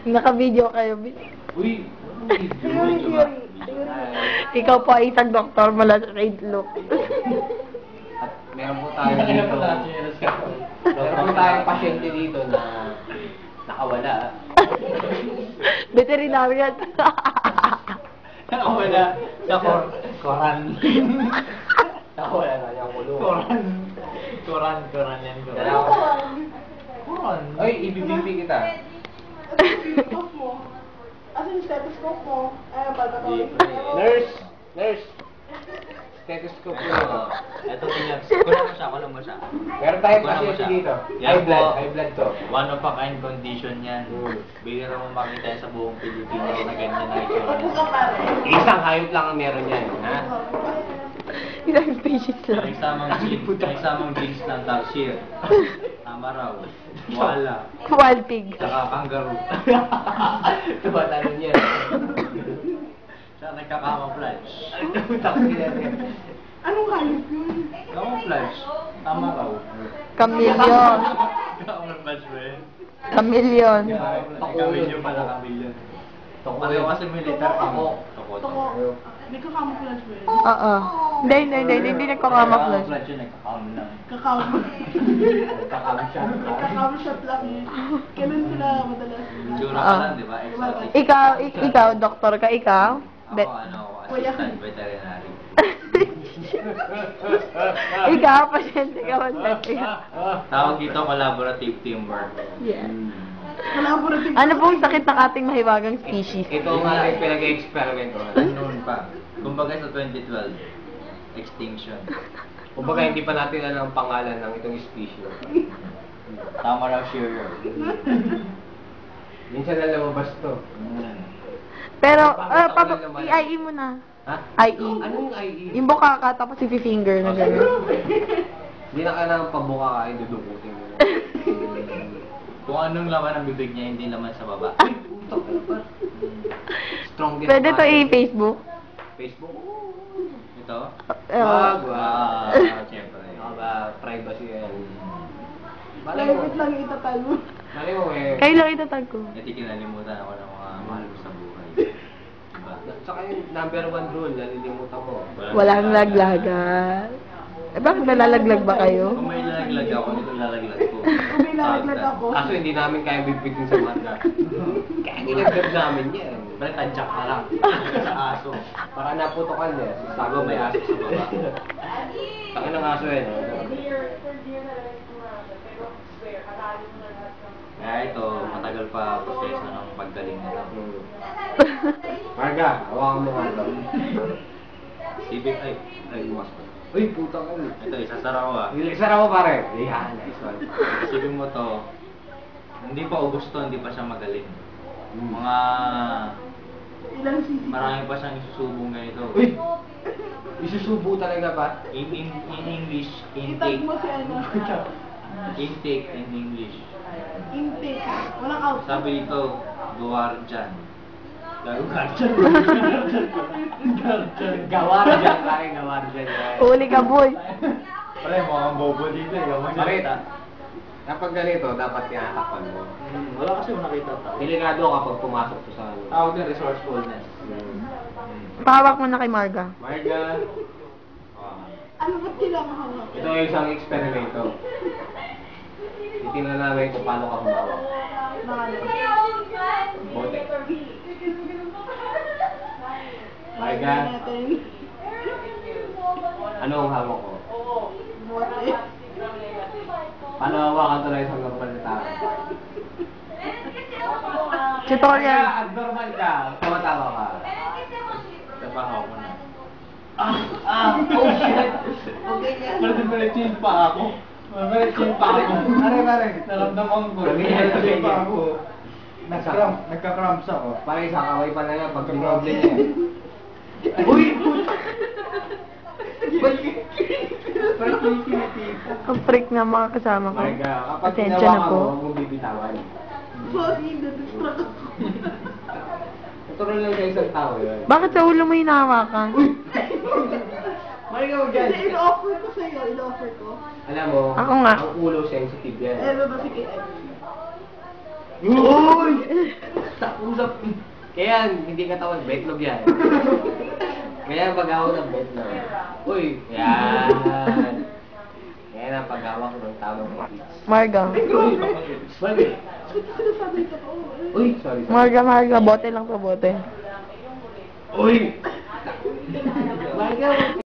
Naka-video kayo. Uy! Ikaw po ay isang doktor mula sa St. Luke. At meron po tayo dito. Meron po tayong pasyente dito na nakawala. Veterinarian. Nakawala sa koran. Nakawala na yung ulo. Koran yan. Koran. Ay, ibibibi kita. Stethoscope mo. Asan yung stethoscope mo? Ay, pagkakawin. Nurse! Stethoscope mo. Ito tingnan. Kulang mo siya. Meron tayong Kulang mo pasyente siya. dito. Yan po. High blood to. One of a kind condition yan. Bigyan mo makita yan sa buong Pilipinas na ganyan na itsura. Isang hayop lang ang meron yan. Ha? Ilang species lang. Nagsamang jeans ng Darkshire. Tama raw. Wala. Wild pig. Saka kangaroo. Tumatalon yan. Siya nagka-camouflage. Anong hayop yun? Camouflage. Tama raw. Chameleon. Camouflage ba yun? Chameleon. Chameleon pala, chameleon. Pareho kasi militar ako. Toko. Hindi ka camouflage ba yun? Oo. Hindi nagkakamouflage. Camouflage yun, nagka-cam lang. Kakamo shot lang yun. Kailan sila madalas? Jura ka lang, di ba? Exotic. Ikaw, doktor ka, ikaw? Ako, assistant veterinary. Ikaw, pasyente ka man. Tawag dito collaborative teamwork. Yes. Collaborative. Ano pong sakit ng ating mahiwagang species? Ito ang ating pinag-experiment. Noon pa. Kumbaga sa 2012, extinction. Kumbaga hindi pa natin alam ang pangalan ng itong species. Tama raw shearer. Minsan na lumabas to. Pero, Bakit ako i-IE mo na. Ha? IE. Anong IE? Yung bukaka, tapos i-finger na gano'n. Hindi na kailangan pabuka ka, dudukutin mo. Kung anong laman ng bibig niya, hindi laman sa baba. Strongest Pwede to man. i-Facebook. Facebook? Ito? Wag, Siyempre. ba, privacy yan. Malay mo. Private lang itatag mo. Malay mo eh. Kayo lang itatag ko. Kasi kinalimutan ako ng mga mahal ko sa buhay. Diba? Saka yung number 1 rule, nalilimutan mo. Walang laglagan. Eh, bakit nalalaglag ba kayo? Kung may lalaglag ako, ito lalaglag ko. Kung may lalaglag ako. Kaso hindi namin kaya bibigyan sa marga. Kaya nilagdag namin yan. Bale, tadyak na lang. Sa aso. Para naputokan niya. Sago may aso sa baba. Taka ng aso yan. Kaya ito, matagal pa proseso ng paggaling nila. Marga, hawakan mo nga ito. Sibig, ay, bukas pa. Uy, putang ano. Ito, isasara ko ah. Isara mo pare. Yan, nice one. Isipin mo to, hindi pa ubos to, hindi pa siya magaling. Mga, Ilang sisi? marami pa siyang isusubong ganito. Uy! Isusubo talaga ba? In English, Itag intake. mo si ano. Intake in English. Intake. Walang out. Sabi dito, guardian. Guardian. Gawar dyan, pare, gawar dyan. Huli ka, boy. Pala, mukhang bobo dito eh. Pare, kapag ganito, dapat tinatakpan mo. Wala kasi akong nakita pa. Delikado kapag pumasok to sa ano. Tawag din resourcefulness. Pahawak mo na kay Marga. Marga, Ano ba't kailangan hawak? ito yung isang eksperimento. Titingnan namin kung paano ka humawak. Bote. Marga, Natin. ano ang hawak ko? Bote. Paano hawakan to na isang normal na tao? Tutorial. Marga, abnormal ka. Tawa-tawa ka. Tapahaw ko na. Oh shit! Malit-malitin pa ako. Malit-malitin pa ako. Pare. Naramdaman ko. Malitin pa ako. Nagka-cramps ako. Pare, isang kaway pa na yan pag dinoble niya. Uy! Ba't yung kinitita? Ang freak na mga kasama ko. Marga, kapag Pasensya ginawa na ka po. mo, huwag mong bibitawan. Sorry, na-distract ako. Natural lang sa isang tao yun. Bakit sa ulo mo hinahawakan? Marga, huwag yan. Hindi, ino-offer ko sa'yo. Ino-offer ko. Alam mo, Ako nga. ang ulo sensitive yan. Eh, ba sige. Uy! Kaya hindi katawan, betlog yan. Kaya pag-awak ng betlog. Uy, yan. Kaya na pag-awak ng tamang pitch. Marga. Bakit? Sinasabi ko po. Uy, sorry. Marga. Bote lang to, bote. Uy! Marga,